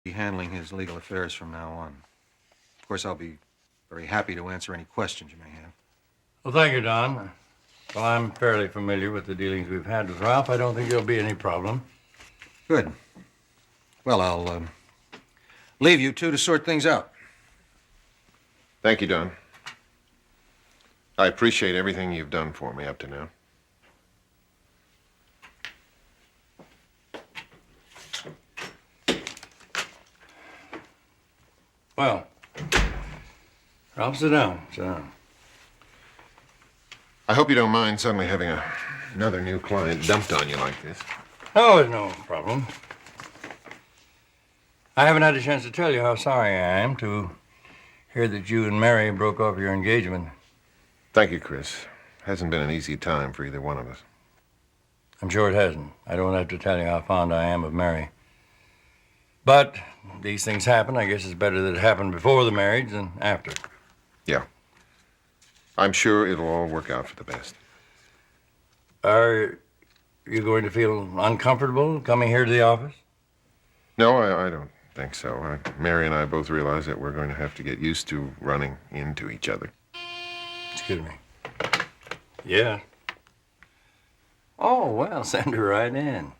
be handling his legal affairs from now on. Of course, I'll be very happy to answer any questions you may have. Well, thank you, Don. Well, I'm fairly familiar with the dealings we've had with Ralph. I don't think there'll be any problem. Good. Well, I'll leave you two to sort things out. Thank you, Don. I appreciate everything you've done for me up to now. Well, Ralph, sit down. Sit down. I hope you don't mind suddenly having another new client dumped on you like this. Oh, it's no problem. I haven't had a chance to tell you how sorry I am to hear that you and Mary broke off your engagement. Thank you, Chris. Hasn't been an easy time for either one of us. I'm sure it hasn't. I don't have to tell you how fond I am of Mary. But these things happen. I guess it's better that it happened before the marriage than after. Yeah. I'm sure it'll all work out for the best. Are you going to feel uncomfortable coming here to the office? No, I don't think so. Mary and I both realize that we're going to have to get used to running into each other. Excuse me. Yeah. Oh, well, send her right in.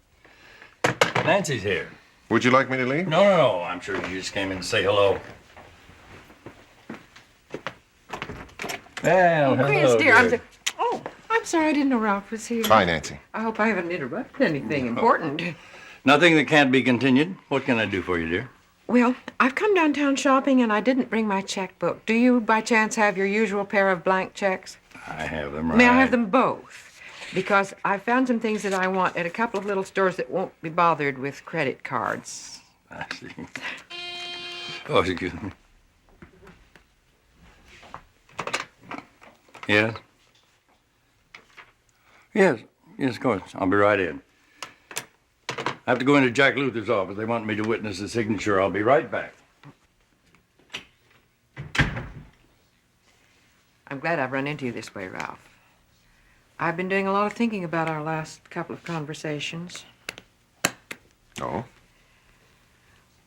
Nancy's here. Would you like me to leave? No. I'm sure you just came in to say hello. Well, Chris, dear, I'm sorry I didn't know Ralph was here. Hi, Nancy. I hope I haven't interrupted anything important. Nothing that can't be continued. What can I do for you, dear? Well, I've come downtown shopping and I didn't bring my checkbook. Do you, by chance, have your usual pair of blank checks? I have them right. May I have them both? Because I found some things that I want at a couple of little stores that won't be bothered with credit cards. I see. Oh, excuse me. Yes? Yes, of course. I'll be right in. I have to go into Jack Luther's office. They want me to witness the signature. I'll be right back. I'm glad I've run into you this way, Ralph. I've been doing a lot of thinking about our last couple of conversations. Oh?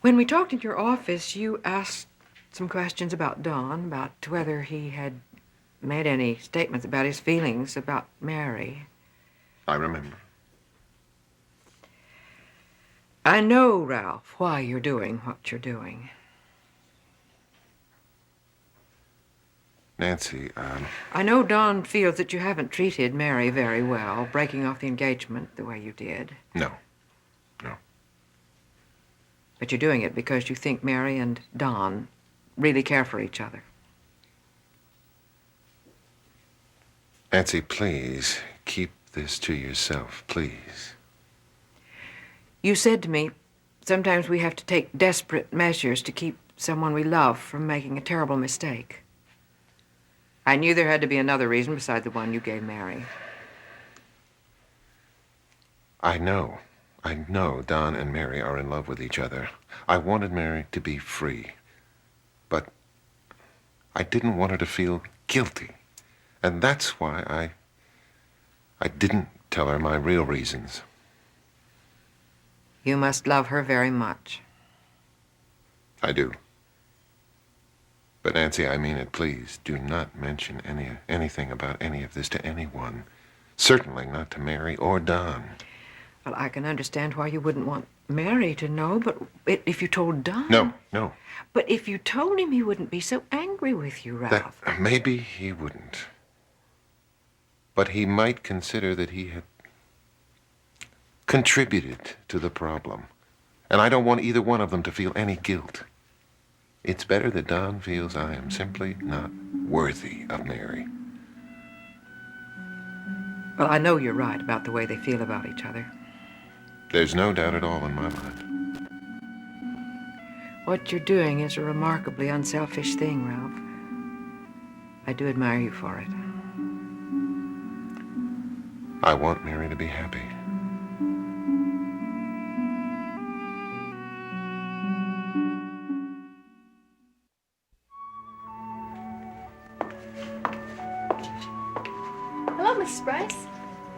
When we talked in your office, you asked some questions about Don, about whether he had made any statements about his feelings about Mary. I remember. I know, Ralph, why you're doing what you're doing. Nancy, I know Don feels that you haven't treated Mary very well, breaking off the engagement the way you did. No. But you're doing it because you think Mary and Don really care for each other. Nancy, please, keep this to yourself, please. You said to me, sometimes we have to take desperate measures to keep someone we love from making a terrible mistake. I knew there had to be another reason besides the one you gave Mary. I know Don and Mary are in love with each other. I wanted Mary to be free, but I didn't want her to feel guilty. And that's why I didn't tell her my real reasons. You must love her very much. I do. But Nancy, I mean it, please, do not mention anything about any of this to anyone. Certainly not to Mary or Don. Well, I can understand why you wouldn't want Mary to know, but if you told Don... No. But if you told him, he wouldn't be so angry with you, Ralph. Maybe he wouldn't. But he might consider that he had contributed to the problem. And I don't want either one of them to feel any guilt. It's better that Don feels I am simply not worthy of Mary. Well, I know you're right about the way they feel about each other. There's no doubt at all in my mind. What you're doing is a remarkably unselfish thing, Ralph. I do admire you for it. I want Mary to be happy. Hello, Mrs. Bryce.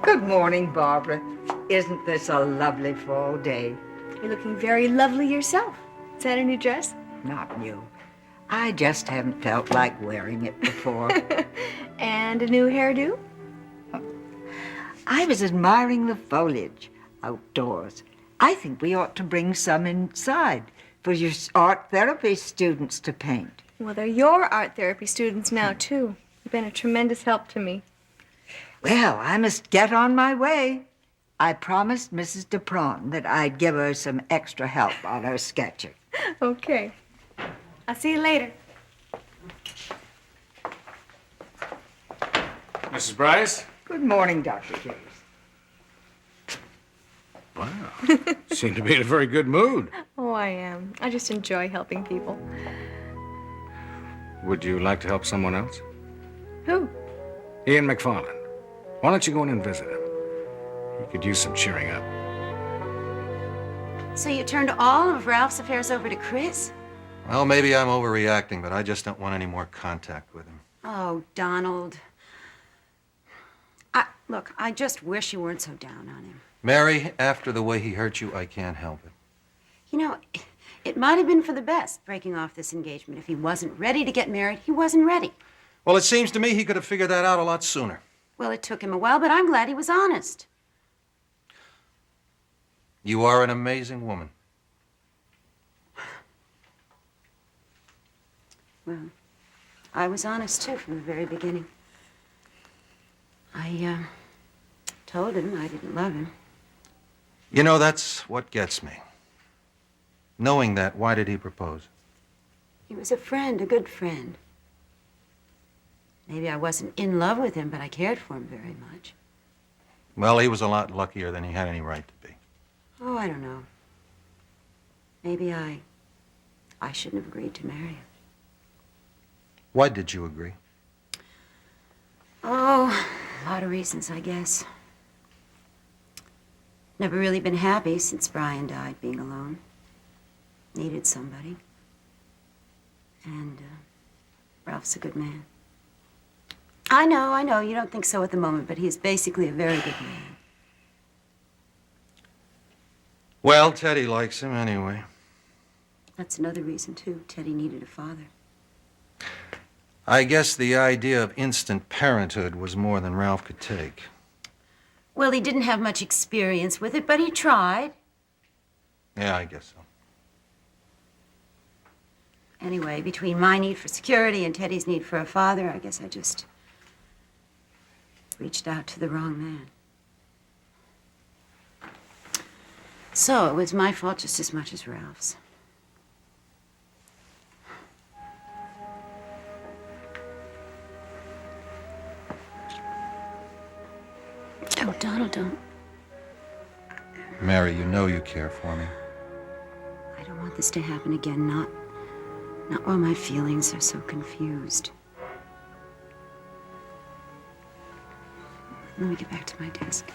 Good morning, Barbara. Isn't this a lovely fall day? You're looking very lovely yourself. that a new dress? Not new. I just haven't felt like wearing it before. And a new hairdo? I was admiring the foliage outdoors. I think we ought to bring some inside for your art therapy students to paint. Well, they're your art therapy students now, too. You've been a tremendous help to me. Well, I must get on my way. I promised Mrs. DePron that I'd give her some extra help on her sketching. Okay. I'll see you later. Mrs. Bryce? Good morning, Dr. Case. Wow. Seem to be in a very good mood. Oh, I am. I just enjoy helping people. Would you like to help someone else? Who? Ian McFarland. Why don't you go in and visit him? He could use some cheering up. So you turned all of Ralph's affairs over to Chris? Well, maybe I'm overreacting, but I just don't want any more contact with him. Oh, Donald. Look, I just wish you weren't so down on him. Mary, after the way he hurt you, I can't help it. You know, it might have been for the best breaking off this engagement. If he wasn't ready to get married, he wasn't ready. Well, it seems to me he could have figured that out a lot sooner. Well, it took him a while, but I'm glad he was honest. You are an amazing woman. Well, I was honest, too, from the very beginning. I told him I didn't love him. You know, that's what gets me. Knowing that, why did he propose? He was a friend, a good friend. Maybe I wasn't in love with him, but I cared for him very much. Well, he was a lot luckier than he had any right to be. Oh, I don't know. Maybe I shouldn't have agreed to marry him. Why did you agree? Oh, a lot of reasons, I guess. Never really been happy since Brian died, being alone. Needed somebody. And Ralph's a good man. I know, you don't think so at the moment, but he's basically a very good man. Well, Teddy likes him anyway. That's another reason, too. Teddy needed a father. I guess the idea of instant parenthood was more than Ralph could take. Well, he didn't have much experience with it, but he tried. Yeah, I guess so. Anyway, between my need for security and Teddy's need for a father, I guess I just reached out to the wrong man. So it was my fault just as much as Ralph's. Oh, Donald, don't. Mary, you know you care for me. I don't want this to happen again, not while my feelings are so confused. Let me get back to my desk.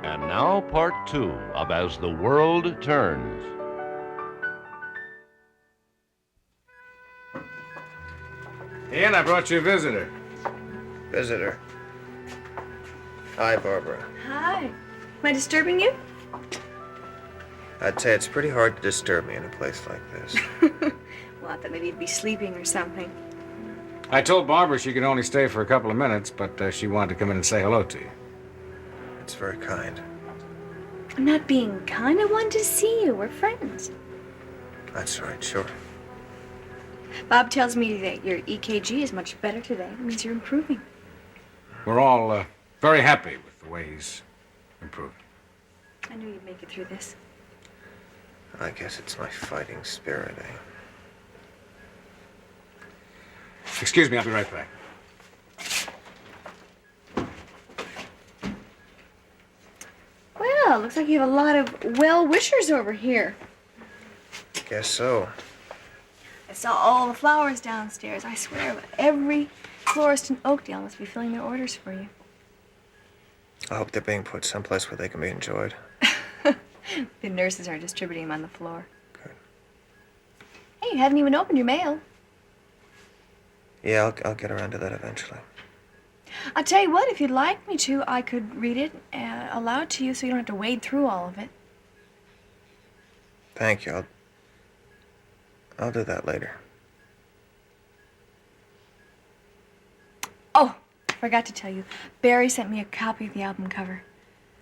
And now, part 2 of As the World Turns. Ian, I brought you a visitor. Visitor. Hi, Barbara. Hi. Am I disturbing you? I'd say it's pretty hard to disturb me in a place like this. Well, I thought maybe you'd be sleeping or something. I told Barbara she could only stay for a couple of minutes, but she wanted to come in and say hello to you. It's very kind. I'm not being kind. I wanted to see you. We're friends. That's right, sure. Bob tells me that your EKG is much better today. It means you're improving. We're all very happy with the way he's improved. I knew you'd make it through this. I guess it's my fighting spirit, eh? Excuse me, I'll be right back. Well, looks like you have a lot of well-wishers over here. Guess so. I saw all the flowers downstairs. I swear, every florist in Oakdale must be filling their orders for you. I hope they're being put someplace where they can be enjoyed. The nurses are distributing them on the floor. Good. Hey, you haven't even opened your mail. Yeah, I'll get around to that eventually. I'll tell you what, if you'd like me to, I could read it aloud to you so you don't have to wade through all of it. Thank you. I'll do that later. Oh, I forgot to tell you. Barry sent me a copy of the album cover.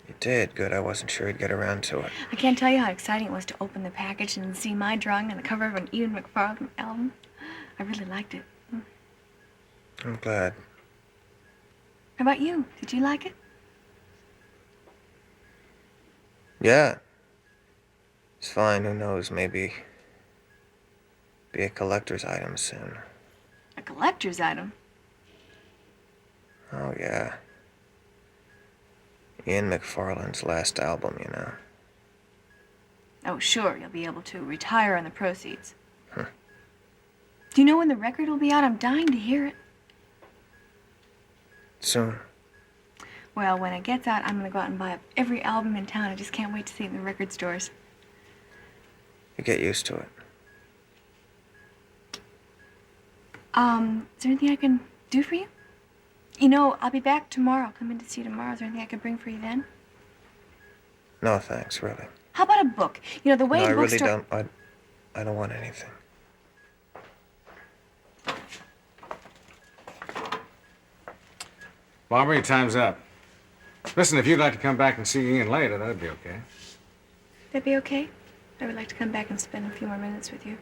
You did. Good. I wasn't sure he'd get around to it. I can't tell you how exciting it was to open the package and see my drawing on the cover of an Ian McFarlane album. I really liked it. I'm glad. How about you? Did you like it? Yeah. It's fine. Who knows? Maybe be a collector's item soon. A collector's item? Oh, yeah. Ian McFarlane's last album, you know. Oh, sure. You'll be able to retire on the proceeds. Huh. Do you know when the record will be out? I'm dying to hear it. Soon. Well, when it gets out, I'm going to go out and buy up every album in town. I just can't wait to see it in the record stores. You get used to it. Is there anything I can do for you? You know, I'll be back tomorrow. I'll come in to see you tomorrow. Is there anything I can bring for you then? No, thanks, really. How about a book? You know, the way No, I a really bookstore... don't. I don't want anything. Barbara, your time's up. Listen, if you'd like to come back and see Ian later, that'd be okay. That'd be okay? I would like to come back and spend a few more minutes with you.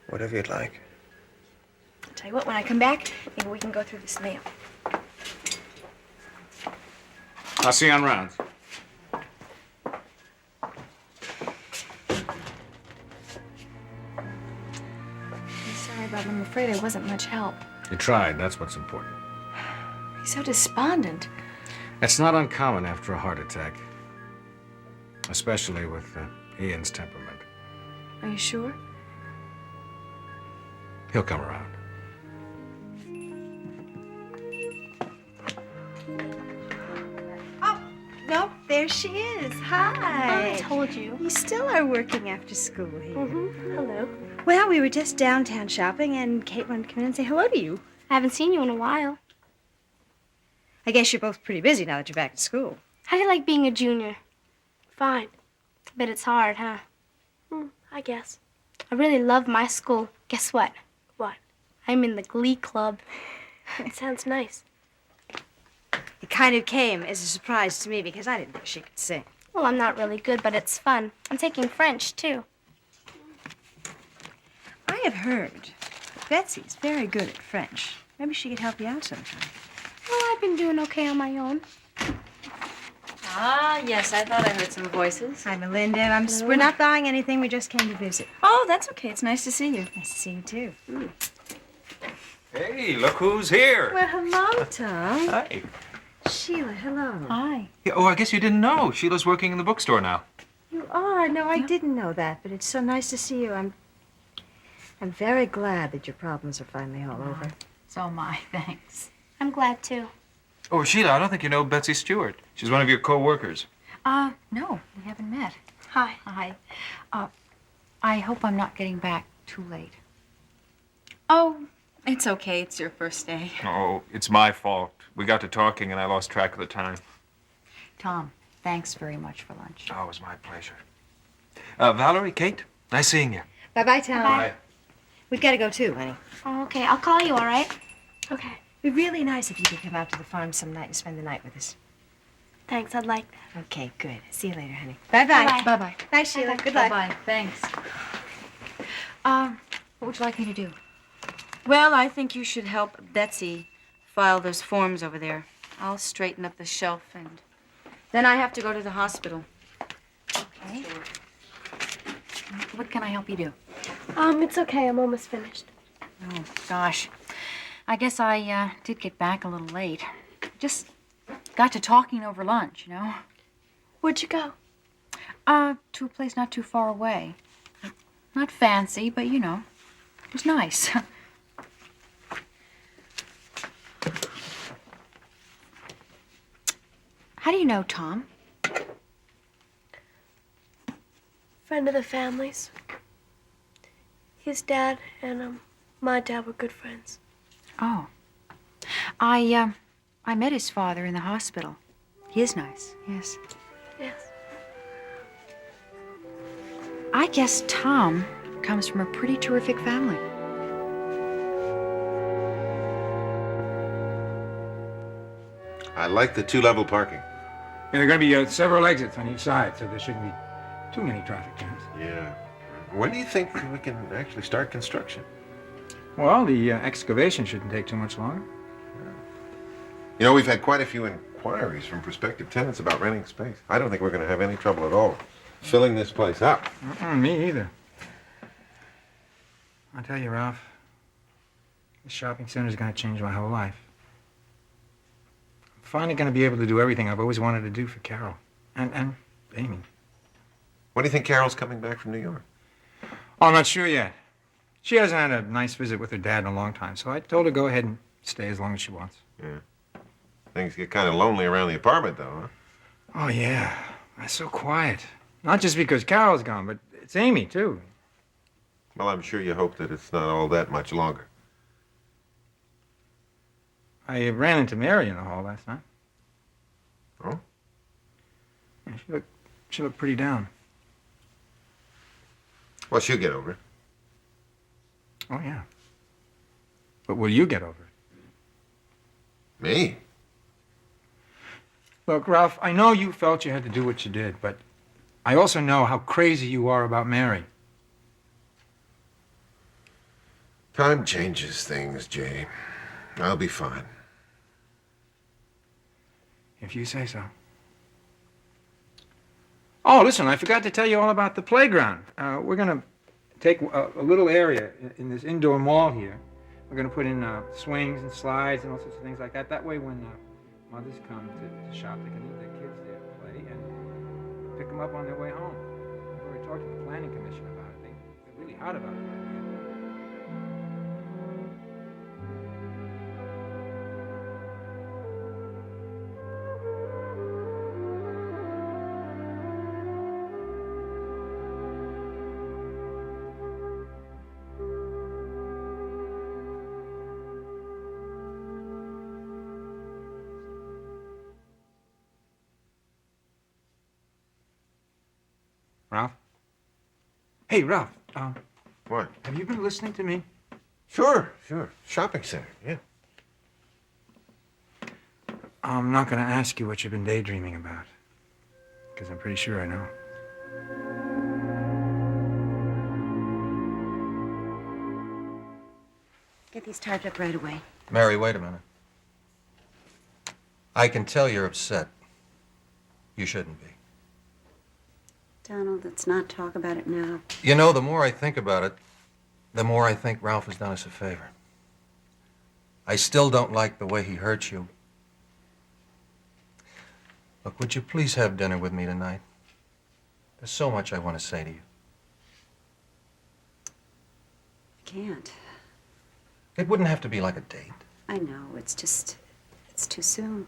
Whatever you'd like. I'll tell you what, when I come back, maybe we can go through this mail. I'll see you on rounds. I'm sorry, Bob. I'm afraid I wasn't much help. You tried, that's what's important. He's so despondent. That's not uncommon after a heart attack. Especially with Ian's temperament. Are you sure? He'll come around. Oh, no, there she is. Hi. I told you. You still are working after school here. Mm-hmm. Hello. Well, we were just downtown shopping, and Kate wanted to come in and say hello to you. I haven't seen you in a while. I guess you're both pretty busy now that you're back at school. How do you like being a junior? Fine. Bet it's hard, huh? I guess. I really love my school. Guess what? What? I'm in the Glee Club. It sounds nice. It kind of came as a surprise to me because I didn't think she could sing. Well, I'm not really good, but it's fun. I'm taking French, too. I have heard Betsy's very good at French. Maybe she could help you out sometime. Well, I've been doing okay on my own. Ah, yes, I thought I heard some voices. Hi, Melinda. We're not buying anything. We just came to visit. Oh, that's okay. It's nice to see you. Nice to see you, too. Hey, look who's here. Well, hello, Tom. Hi. Sheila, hello. Hi. Yeah, oh, I guess you didn't know. Sheila's working in the bookstore now. You are? No, I didn't know that, but it's so nice to see you. I'm very glad that your problems are finally all over. So am I, thanks. I'm glad, too. Oh, Sheila, I don't think you know Betsy Stewart. She's one of your co-workers. No, we haven't met. Hi. Hi. I hope I'm not getting back too late. Oh, It's okay. It's your first day. Oh, it's my fault. We got to talking and I lost track of the time. Tom, thanks very much for lunch. Oh, it was my pleasure. Valerie, Kate, nice seeing you. Bye-bye, Tom. Bye. We've got to go, too, honey. Oh, okay, I'll call you, all right? Okay. It'd be really nice if you could come out to the farm some night and spend the night with us. Thanks, I'd like that. Okay, good. See you later, honey. Bye-bye. Bye-bye. Bye-bye. Bye, Sheila. Good luck. Bye-bye. Thanks. What would you like me to do? Well, I think you should help Betsy file those forms over there. I'll straighten up the shelf and then I have to go to the hospital. Okay. What can I help you do? It's okay. I'm almost finished. Oh, gosh. I guess I did get back a little late. Just got to talking over lunch, you know? Where'd you go? To a place not too far away. Not fancy, but, you know, it was nice. How do you know Tom? Friend of the family's. His dad and my dad were good friends. Oh. I met his father in the hospital. He is nice, yes. Yes. I guess Tom comes from a pretty terrific family. I like the two-level parking. Yeah, there are going to be several exits on each side, so there shouldn't be too many traffic jams. Yeah. When do you think we can actually start construction? Well, the excavation shouldn't take too much longer. You know, we've had quite a few inquiries from prospective tenants about renting space. I don't think we're going to have any trouble at all filling this place up. Me either. I'll tell you, Ralph, this shopping center is going to change my whole life. I'm finally going to be able to do everything I've always wanted to do for Carol and Amy. When do you think Carol's coming back from New York? Oh, I'm not sure yet. She hasn't had a nice visit with her dad in a long time, so I told her go ahead and stay as long as she wants. Yeah. Things get kind of lonely around the apartment, though, huh? Oh, yeah. It's so quiet. Not just because Carol's gone, but it's Amy, too. Well, I'm sure you hope that it's not all that much longer. I ran into Mary in the hall last night. Oh? Yeah, she looked pretty down. Well, she'll get over it. Oh, yeah. But will you get over it? Me? Look, Ralph, I know you felt you had to do what you did, but I also know how crazy you are about Mary. Time changes things, Jay. I'll be fine. If you say so. Oh, listen, I forgot to tell you all about the playground. We're going to take a little area in this indoor mall here. We're going to put in swings and slides and all sorts of things like that. That way when mothers come to shop, they can leave their kids there to play and pick them up on their way home. I've already talked to the planning commission about it. They're really hot about it. Ralph? Hey, Ralph. What? Have you been listening to me? Sure. Shopping center, yeah. I'm not going to ask you what you've been daydreaming about, because I'm pretty sure I know. Get these typed up right away. Mary, wait a minute. I can tell you're upset. You shouldn't be. Donald, let's not talk about it now. You know, the more I think about it, the more I think Ralph has done us a favor. I still don't like the way he hurt you. Look, would you please have dinner with me tonight? There's so much I want to say to you. I can't. It wouldn't have to be like a date. I know, it's too soon.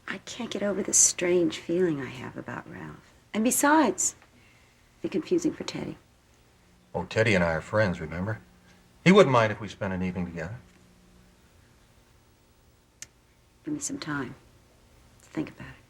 I can't get over this strange feeling I have about Ralph. And besides, it'd be confusing for Teddy. Oh, Teddy and I are friends, remember? He wouldn't mind if we spent an evening together. Give me some time to think about it.